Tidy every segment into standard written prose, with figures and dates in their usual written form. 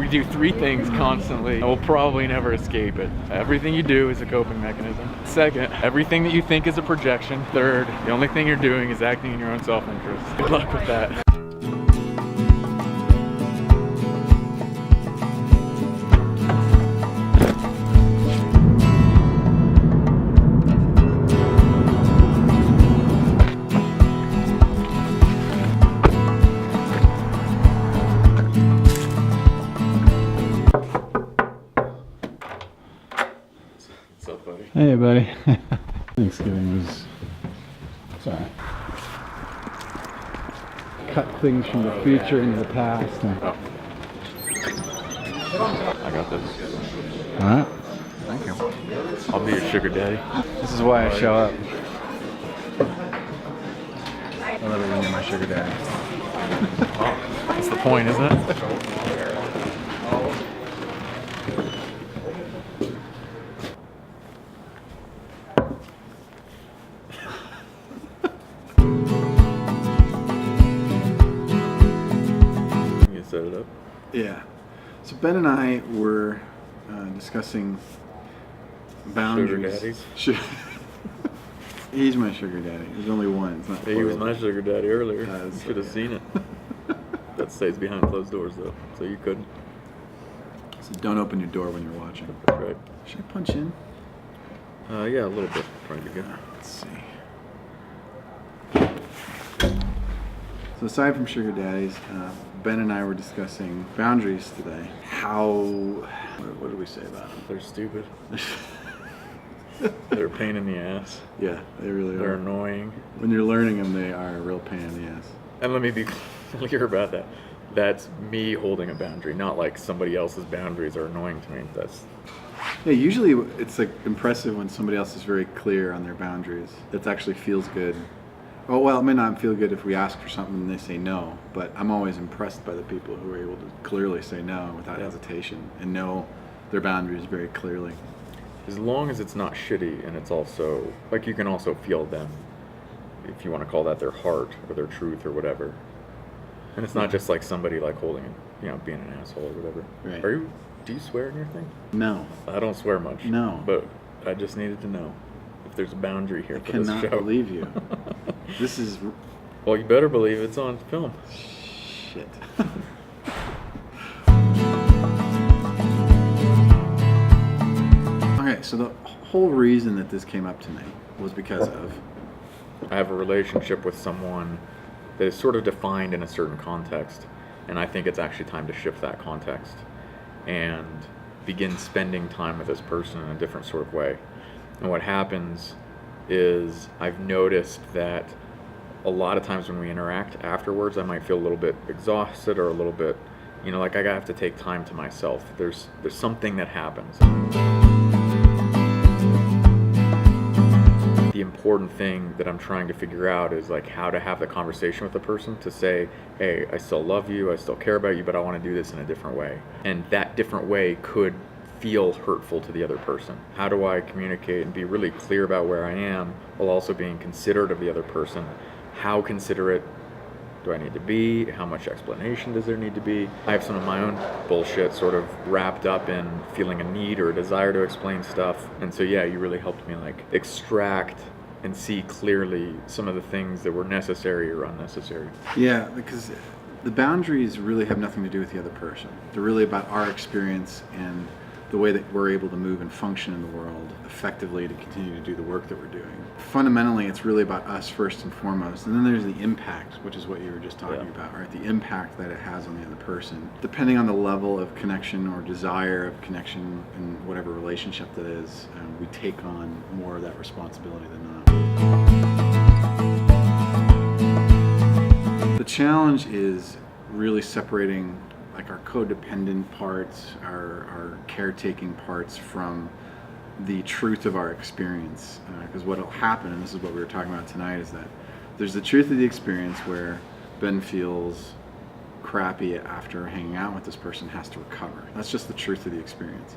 We do 3 things constantly, and we'll probably never escape it. Everything you do is a coping mechanism. Second, everything that you think is a projection. Third, the only thing you're doing is acting in your own self-interest. Good luck with that. What's up, buddy? Hey, buddy. Thanksgiving was... Sorry. Cut things from the future into the past. And... Oh. I got this. Alright. Thank you. I'll be your sugar daddy. This is why I show up. I love it when you're my sugar daddy. Well, that's the point, isn't it? Set it up. Yeah. So Ben and I were discussing boundaries. Sugar daddies? He's my sugar daddy. There's only one. It's not Hey, he was my sugar daddy earlier. You should have yeah. seen it. That stays behind closed doors, though, so you couldn't. So don't open your door when you're watching. That's right. Should I punch in? Yeah, a little bit. Trying to get. Let's see. So aside from sugar daddies, Ben and I were discussing boundaries today. What did we say about them? They're stupid. They're a pain in the ass. Yeah, they really They're are. annoying. When you're learning them, they are a real pain in the ass. And let me be clear about that. That's me holding a boundary, not like somebody else's boundaries are annoying to me. That's... Yeah, usually it's like impressive when somebody else is very clear on their boundaries. That actually feels good. Oh, well, it may not feel good if we ask for something and they say no, but I'm always impressed by the people who are able to clearly say no without hesitation and know their boundaries very clearly. As long as it's not shitty and it's also, like, you can also feel them, if you want to call that their heart or their truth or whatever. And it's not just like somebody like holding it, being an asshole or whatever. Right. Do you swear in your thing? No. I don't swear much. No. But I just needed to know if there's a boundary here for this show. I cannot believe you. This is... Well, you better believe it's on film. Shit. Okay, so the whole reason that this came up tonight was because of... I have a relationship with someone that is sort of defined in a certain context, and I think it's actually time to shift that context and begin spending time with this person in a different sort of way. And what happens is I've noticed that a lot of times when we interact afterwards, I might feel a little bit exhausted or a little bit, like I have to take time to myself. There's something that happens. The important thing that I'm trying to figure out is like how to have the conversation with the person to say, hey, I still love you, I still care about you, but I want to do this in a different way. And that different way could feel hurtful to the other person. How do I communicate and be really clear about where I am while also being considerate of the other person? How considerate do I need to be? How much explanation does there need to be? I have some of my own bullshit sort of wrapped up in feeling a need or a desire to explain stuff. And so yeah, you really helped me like extract and see clearly some of the things that were necessary or unnecessary. Yeah, because the boundaries really have nothing to do with the other person. They're really about our experience and the way that we're able to move and function in the world effectively to continue to do the work that we're doing. Fundamentally, it's really about us first and foremost, and then there's the impact, which is what you were just talking about, right? The impact that it has on the other person. Depending on the level of connection or desire of connection in whatever relationship that is, we take on more of that responsibility than not. The challenge is really separating like our codependent parts, our caretaking parts from the truth of our experience. Because what will happen, and this is what we were talking about tonight, is that there's the truth of the experience where Ben feels crappy after hanging out with this person, has to recover. That's just the truth of the experience.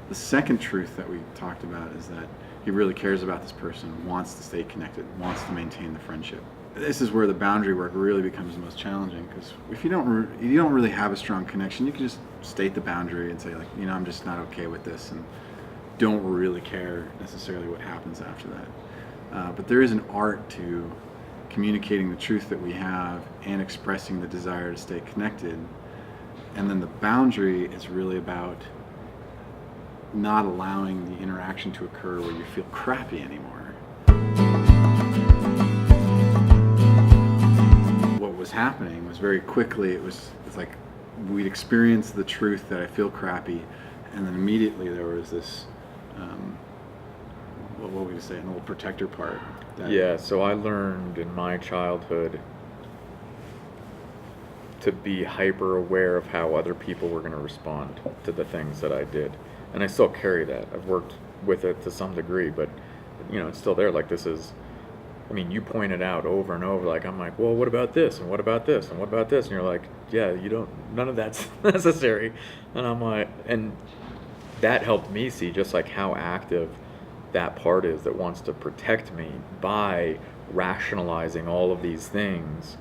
The second truth that we talked about is that he really cares about this person, wants to stay connected, wants to maintain the friendship. This is where the boundary work really becomes the most challenging, because if you don't really have a strong connection, you can just state the boundary and say, like, I'm just not okay with this, and don't really care necessarily what happens after that. But there is an art to communicating the truth that we have and expressing the desire to stay connected. And then the boundary is really about not allowing the interaction to occur where you feel crappy anymore. What was happening was very quickly, it's like we'd experience the truth that I feel crappy, and then immediately there was this, what would we say, an old protector part. Yeah, so I learned in my childhood to be hyper aware of how other people were going to respond to the things that I did. And I still carry that. I've worked with it to some degree, but it's still there. Like, this is, you point it out over and over. Like, I'm like, well, what about this? And what about this? And what about this? And you're like, yeah, none of that's necessary. And I'm like, and that helped me see just like how active that part is that wants to protect me by rationalizing all of these things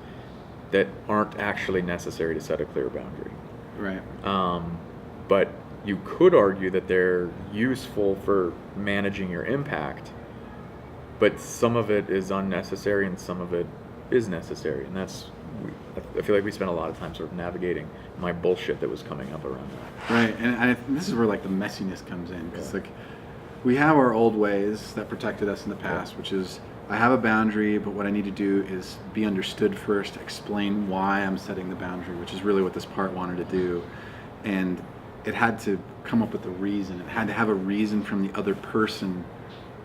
that aren't actually necessary to set a clear boundary. Right. But you could argue that they're useful for managing your impact, but some of it is unnecessary and some of it is necessary. And I feel like we spent a lot of time sort of navigating my bullshit that was coming up around that. Right. And this is where like the messiness comes in, because like we have our old ways that protected us in the past, which is, I have a boundary, but what I need to do is be understood first, explain why I'm setting the boundary, which is really what this part wanted to do. And it had to come up with a reason. It had to have a reason from the other person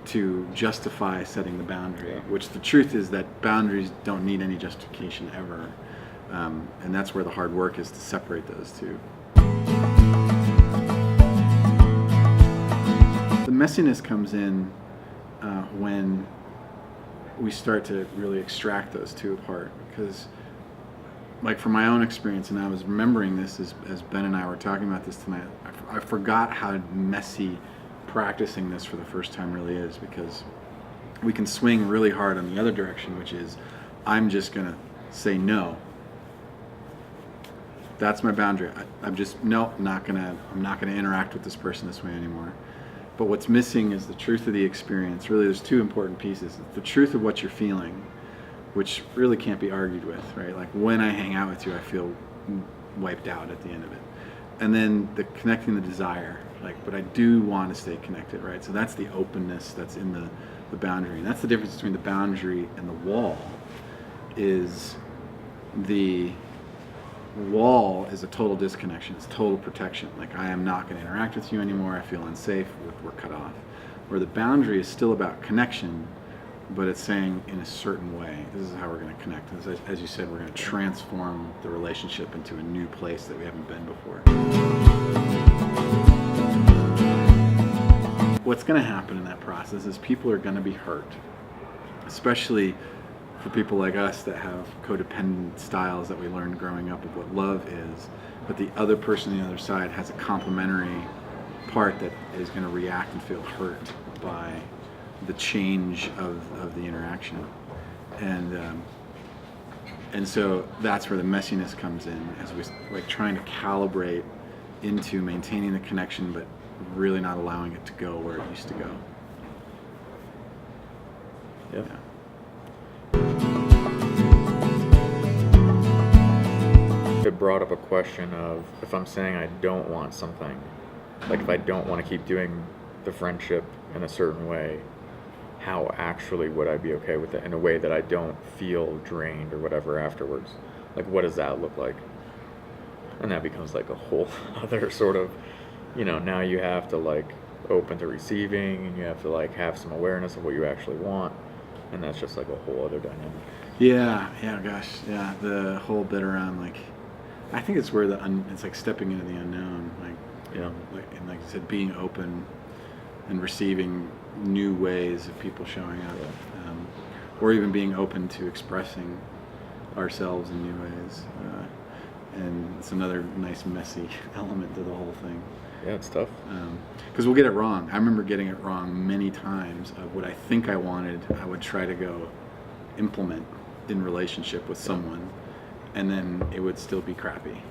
to justify setting the boundary, which the truth is that boundaries don't need any justification ever. And that's where the hard work is, to separate those two. The messiness comes in when we start to really extract those two apart, because like from my own experience, and I was remembering this as Ben and I were talking about this tonight, I forgot how messy practicing this for the first time really is, because we can swing really hard on the other direction, which is, I'm just gonna say no. That's my boundary. I'm not gonna interact with this person this way anymore. But what's missing is the truth of the experience. Really, there's two important pieces. The truth of what you're feeling, which really can't be argued with, right? Like, when I hang out with you, I feel wiped out at the end of it. And then connecting the desire, like, but I do want to stay connected, right? So that's the openness that's in the boundary. And that's the difference between the boundary and the wall. Is the wall is a total disconnection. It's total protection. Like, I am not going to interact with you anymore. I feel unsafe. We're cut off. Where the boundary is still about connection, but it's saying in a certain way, this is how we're going to connect. As you said, we're going to transform the relationship into a new place that we haven't been before. What's going to happen in that process is people are going to be hurt, especially for people like us that have codependent styles that we learned growing up of what love is, but the other person on the other side has a complementary part that is going to react and feel hurt by the change of the interaction. And so that's where the messiness comes in, as we like trying to calibrate into maintaining the connection, but really not allowing it to go where it used to go. Yeah. It brought up a question of, if I'm saying I don't want something, like if I don't want to keep doing the friendship in a certain way, how actually would I be okay with it in a way that I don't feel drained or whatever afterwards? Like, what does that look like? And that becomes like a whole other sort of, now you have to like open to receiving, and you have to like have some awareness of what you actually want, and that's just like a whole other dynamic. Yeah, gosh, yeah, the whole bit around like, I think it's where it's like stepping into the unknown, like you said, being open and receiving new ways of people showing up, or even being open to expressing ourselves in new ways, and it's another nice messy element to the whole thing. Yeah, it's tough. Because we'll get it wrong. I remember getting it wrong many times of what I think I wanted. I would try to go implement in relationship with someone, and then it would still be crappy.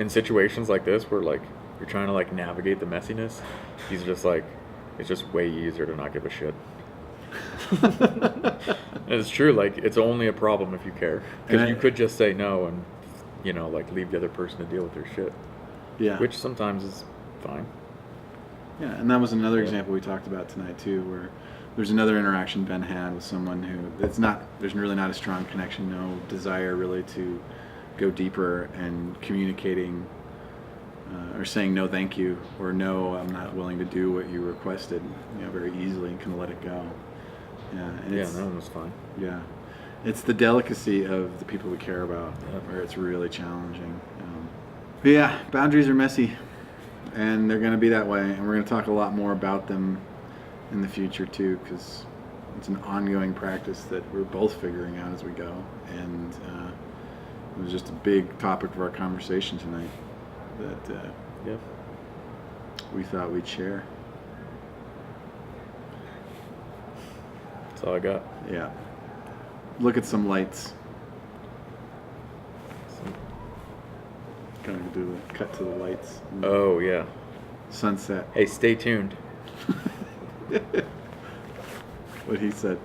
in situations like this where like you're trying to like navigate the messiness, he's just like, it's just way easier to not give a shit. And it's true, like it's only a problem if you care, because you could just say no and, you know, like leave the other person to deal with their shit, Yeah. which sometimes is fine. Yeah, and that was another Yeah. example we talked about tonight too, where there's another interaction Ben had with someone who there's really not a strong connection, no desire really to go deeper and communicating or saying no thank you, or no, I'm not willing to do what you requested, you know, very easily, and can let it go. Yeah, and Yeah, it's, that one was fine. yeah, it's the delicacy of the people we care about, Yeah. where it's really challenging. But yeah, boundaries are messy, and they're going to be that way, and we're going to talk a lot more about them in the future too, because it's an ongoing practice that we're both figuring out as we go, and it was just a big topic of our conversation tonight that Yeah. we thought we'd share. That's all I got. Yeah. Look at some lights. Going to do the cut to the lights. Oh yeah. Sunset. Hey, stay tuned. What he said.